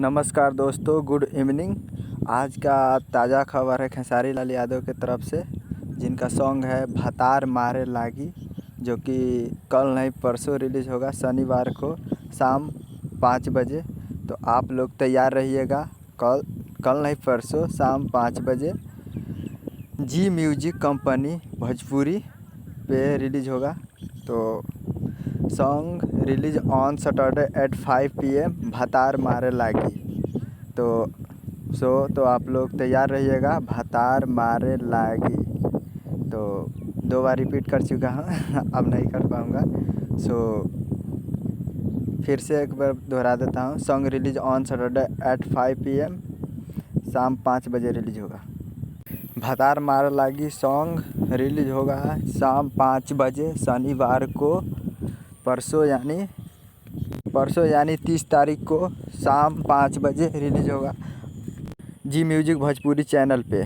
नमस्कार दोस्तों, good evening. आज का ताज़ा खबर है खेसारी लाल यादव की तरफ से, जिनका सॉन्ग है भतार मारे लागी, जो कि कल नहीं परसों रिलीज़ होगा, शनिवार को शाम 5 बजे। तो आप लोग तैयार रहिएगा। कल नहीं परसों शाम 5 बजे जी म्यूजिक कंपनी भोजपुरी पे रिलीज़ होगा। तो song release on Saturday at 5 PM, भतार मारे लागी। तो आप लोग तैयार रहिएगा, भतार मारे लागी। तो 2 बार रिपीट कर चुका हूँ अब नहीं कर पाऊँगा। फिर से एक बार दोहरा देता हूँ। Song release on Saturday at 5 PM, शाम 5 बजे रिलीज होगा। भतार मारे लागी सॉन्ग रिलीज होगा शाम 5 बजे शनिवार को, परसों यानी 30 तारीख को शाम 5 बजे रिलीज़ होगा जी म्यूजिक भोजपुरी चैनल पे।